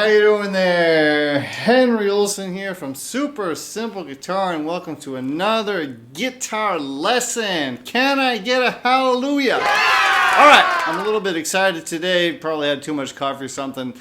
you doing there? Henry Olson here from Super Simple Guitar, and welcome to another guitar lesson. Can I get a hallelujah? Alright, I'm a little bit excited today. Probably had too much coffee or something.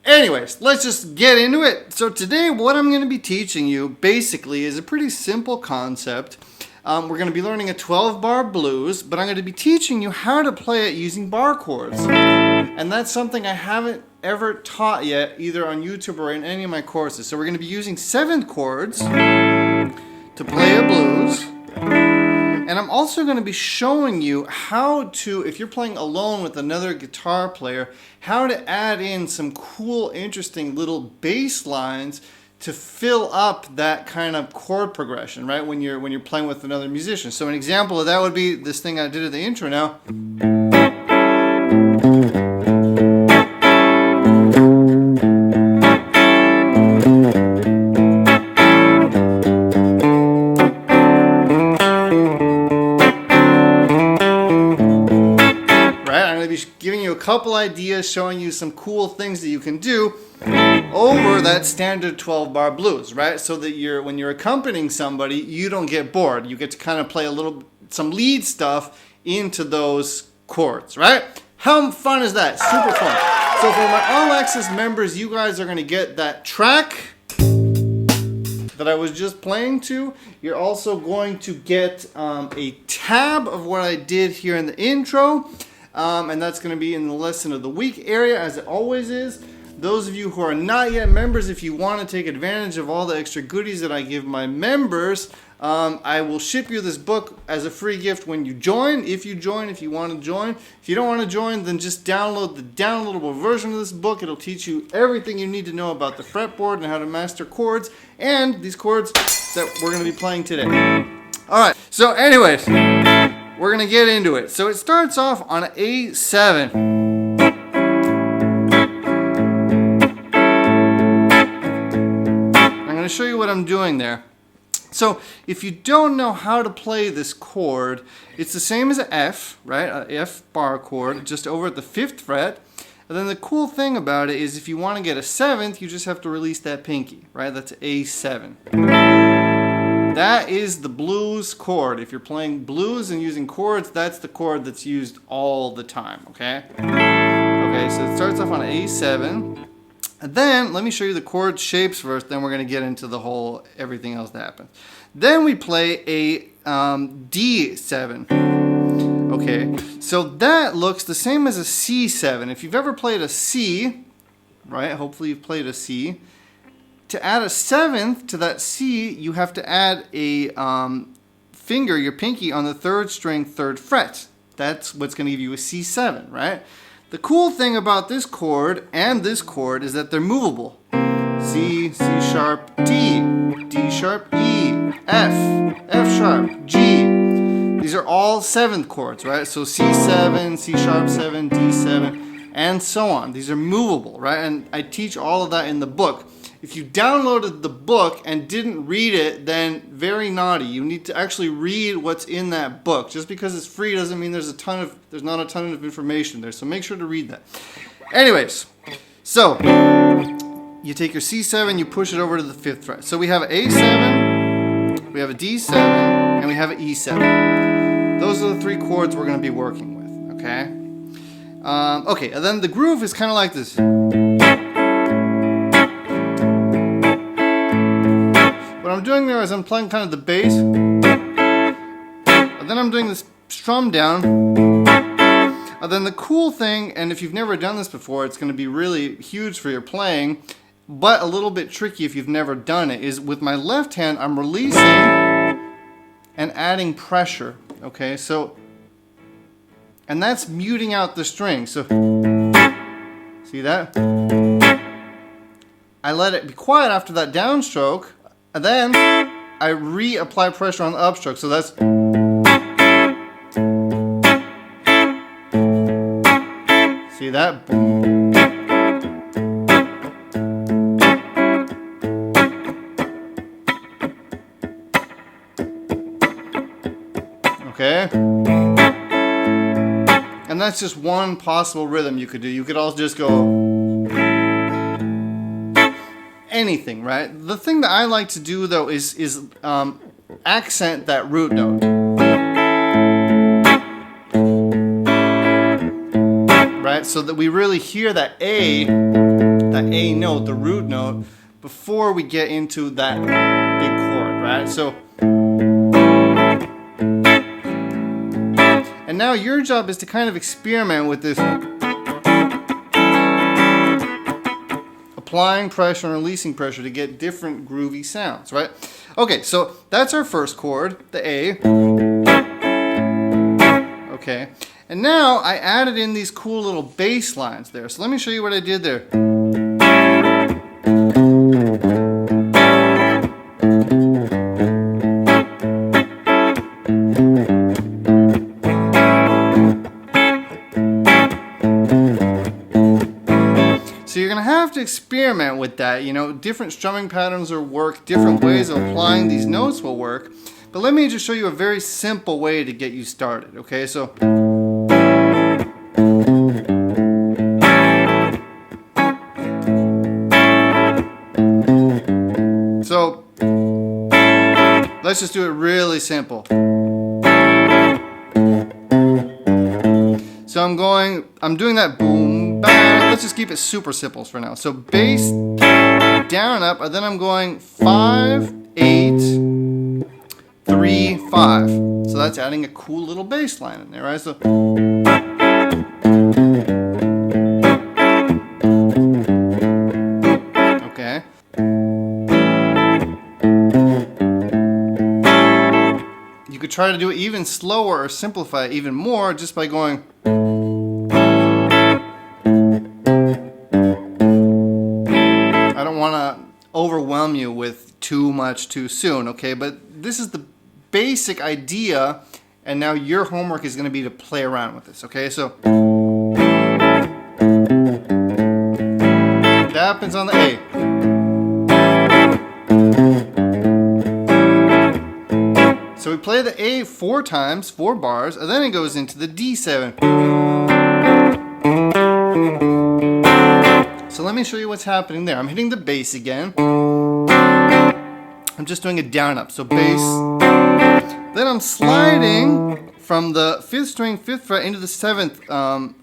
Anyways, let's just get into it. So today what I'm going to be teaching you basically is a pretty simple concept. We're going to be learning a 12-bar blues, but I'm going to be teaching you how to play it using bar chords. And that's something I haven't ever taught yet, either on YouTube or in any of my courses. So we're going to be using 7 chords to play a blues. And I'm also going to be showing you how to, if you're playing alone with another guitar player, how to add in some cool, interesting little bass lines to fill up that kind of chord progression, right? When you're playing with another musician. So an example of that would be this thing I did at the intro now. Giving you a couple ideas, showing you some cool things that you can do over that standard 12-bar blues, right? So that when you're accompanying somebody, you don't get bored. You get to kind of play some lead stuff into those chords, right? How fun is that? Super fun. So for my All Access members, you guys are going to get that track that I was just playing to. You're also going to get a tab of what I did here in the intro. And that's going to be in the lesson of the week area, as it always is. Those of you who are not yet members, if you want to take advantage of all the extra goodies that I give my members, I will ship you this book as a free gift when you join. If you want to join. If you don't want to join, then just download the downloadable version of this book. It'll teach you everything you need to know about the fretboard and how to master chords, and these chords that we're going to be playing today. Alright, so anyways, we're going to get into it. So it starts off on an A7. I'm going to show you what I'm doing there. So if you don't know how to play this chord, it's the same as an F, right? An F bar chord, just over at the 5th fret. And then the cool thing about it is if you want to get a 7th, you just have to release that pinky, right? That's A7. That is the blues chord. If you're playing blues and using chords, that's the chord that's used all the time, okay? Okay, so it starts off on A7. And then, let me show you the chord shapes first, then we're going to get into the whole everything else that happens. Then we play a D7. Okay, so that looks the same as a C7. If you've ever played a C, right, hopefully you've played a C, to add a 7th to that C, you have to add a finger, your pinky, on the 3rd string, 3rd fret. That's what's going to give you a C7, right? The cool thing about this chord and this chord is that they're movable. C, C sharp, D, D sharp, E, F, F sharp, G. These are all 7th chords, right? So C7, C sharp 7, D7, and so on. These are movable, right? And I teach all of that in the book. If you downloaded the book and didn't read it, then very naughty. You need to actually read what's in that book. Just because it's free doesn't mean there's not a ton of information there. So make sure to read that. Anyways, so you take your C7, you push it over to the 5th fret. So we have an A7, we have a D7, and we have an E7. Those are the 3 chords we're going to be working with, okay? Okay, and then the groove is kind of like this. What I'm doing there is I'm playing kind of the bass, and then I'm doing this strum down, and then the cool thing, and if you've never done this before, it's going to be really huge for your playing, but a little bit tricky if you've never done it, is with my left hand I'm releasing and adding pressure, okay, so, and that's muting out the string, so, see that? I let it be quiet after that downstroke, and then I reapply pressure on the upstroke. So that's. See that? Okay. And that's just one possible rhythm you could do. You could also just go. anything, right? The thing that I like to do though is accent that root note. Right? So that we really hear that A note, the root note, before we get into that big chord, right? So, and now your job is to kind of experiment with this, applying pressure and releasing pressure to get different groovy sounds, right? Okay, so that's our first chord, the A. Okay, and now I added in these cool little bass lines there. So let me show you what I did there. So you're going to have to experiment with that. You know, different strumming patterns will work, different ways of applying these notes will work. But let me just show you a very simple way to get you started, okay? So let's just do it really simple. So I'm doing that boom, bang. Let's just keep it super simple for now. So bass, down, up, and then I'm going 5, 8, 3, 5. So that's adding a cool little bass line in there, right? So okay. You could try to do it even slower or simplify it even more just by going. I don't want to overwhelm you with too much too soon, okay? But this is the basic idea, and now your homework is going to be to play around with this, okay? So that happens on the A. So we play the A 4 times, 4 bars, and then it goes into the D7. So let me show you what's happening there. I'm hitting the bass again. I'm just doing a down up, so bass. Then I'm sliding from the 5th string, 5th fret into the 7th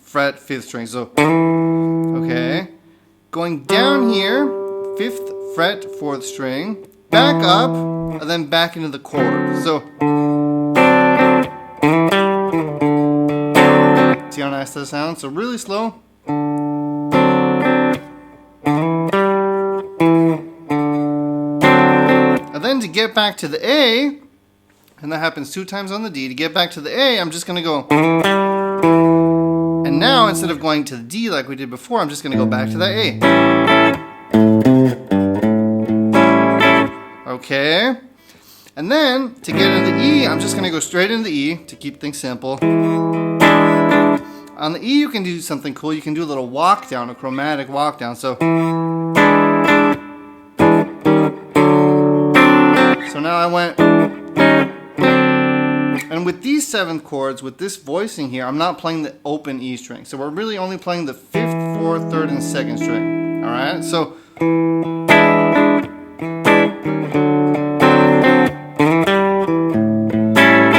fret, 5th string. So, okay. Going down here, 5th fret, 4th string, back up, and then back into the chord. So, see how nice that sounds? So really slow. And then to get back to the A, and that happens 2 times on the D, to get back to the A, I'm just going to go. And now, instead of going to the D like we did before, I'm just going to go back to that A. Okay. And then, to get into the E, I'm just going to go straight into the E to keep things simple. On the E, you can do something cool. You can do a little walk down, a chromatic walk down. So now I went. And with these 7th chords, with this voicing here, I'm not playing the open E string. So we're really only playing the 5th, 4th, 3rd, and 2nd string. Alright? So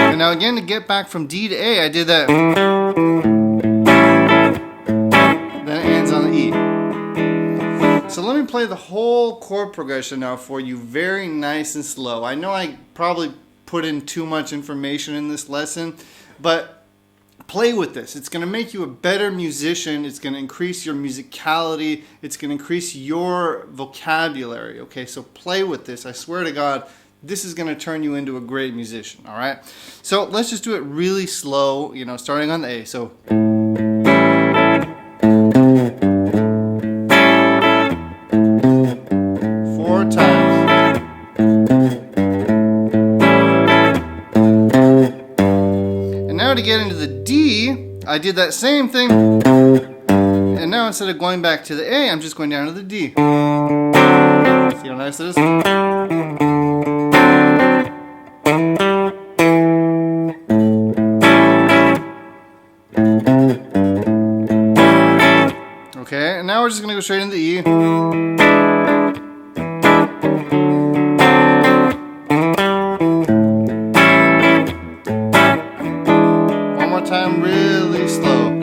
and now again, to get back from D to A, I did that. Then it ends on the E. So let me play the whole chord progression now for you, very nice and slow. I know I probably put in too much information in this lesson, but play with this. It's going to make you a better musician. It's going to increase your musicality. It's going to increase your vocabulary. Okay, so play with this. I swear to God, this is going to turn you into a great musician. All right, so let's just do it really slow, you know, starting on the A. So to get into the D, I did that same thing, and now instead of going back to the A, I'm just going down to the D. See how nice it is? Okay, and now we're just going to go straight into the E. more time really slow.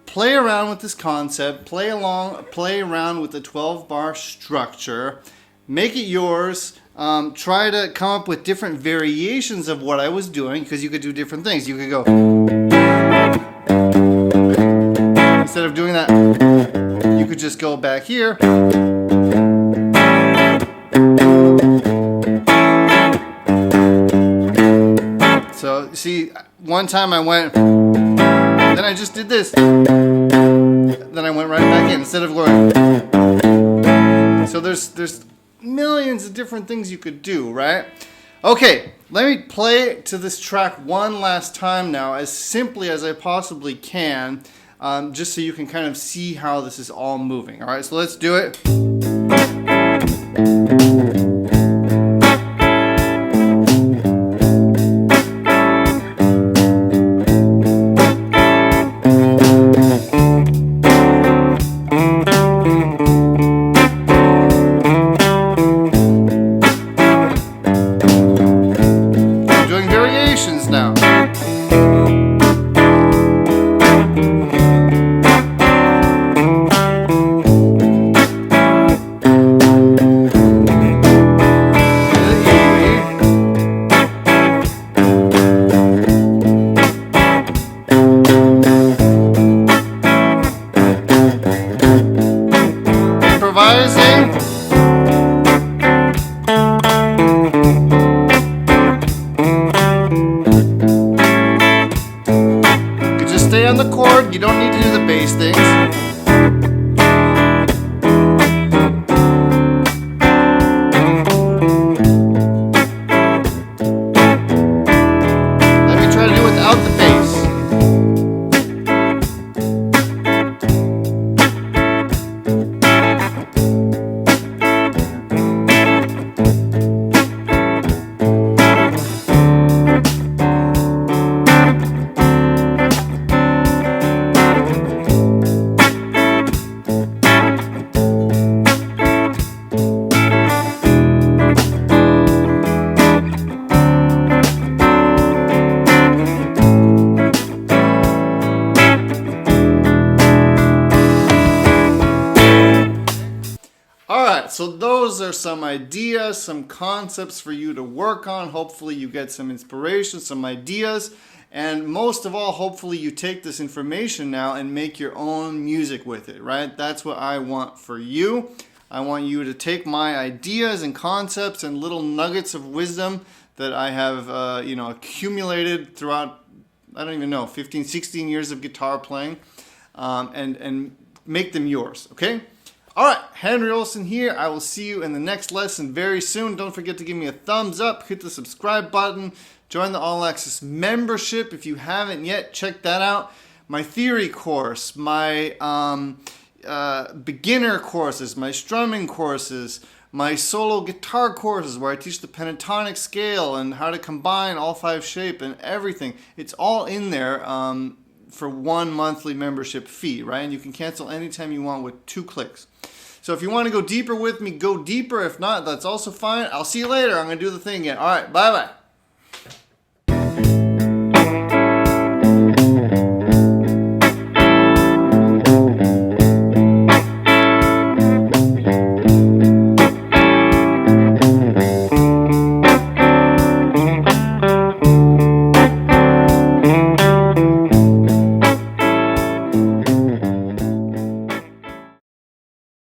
Play around with this concept, play around with the 12-bar structure, make it yours. Try to come up with different variations of what I was doing, because you could do different things. You could go, instead of doing that, you could just go back here. So see, one time I went, then I just did this. Then I went right back in instead of going. So there's millions of different things you could do, right? Okay, let me play to this track one last time now, as simply as I possibly can, just so you can kind of see how this is all moving. All right, so let's do it. Now. Improvising. Stay on the chord, you don't need to do the bass things. Let me try to do it without the bass. So those are some ideas, some concepts for you to work on. Hopefully you get some inspiration, some ideas, and most of all, hopefully you take this information now and make your own music with it, right? That's what I want for you. I want you to take my ideas and concepts and little nuggets of wisdom that I have accumulated throughout, I don't even know, 15, 16 years of guitar playing, and make them yours, okay? All right, Henry Olsen here. I will see you in the next lesson very soon. Don't forget to give me a thumbs up, hit the subscribe button, join the All Access membership if you haven't yet. Check that out. My theory course, my beginner courses, my strumming courses, my solo guitar courses where I teach the pentatonic scale and how to combine all 5 shape and everything. It's all in there for one monthly membership fee, right? And you can cancel anytime you want with 2 clicks. So if you want to go deeper with me, go deeper. If not, that's also fine. I'll see you later. I'm going to do the thing again. All right, bye-bye.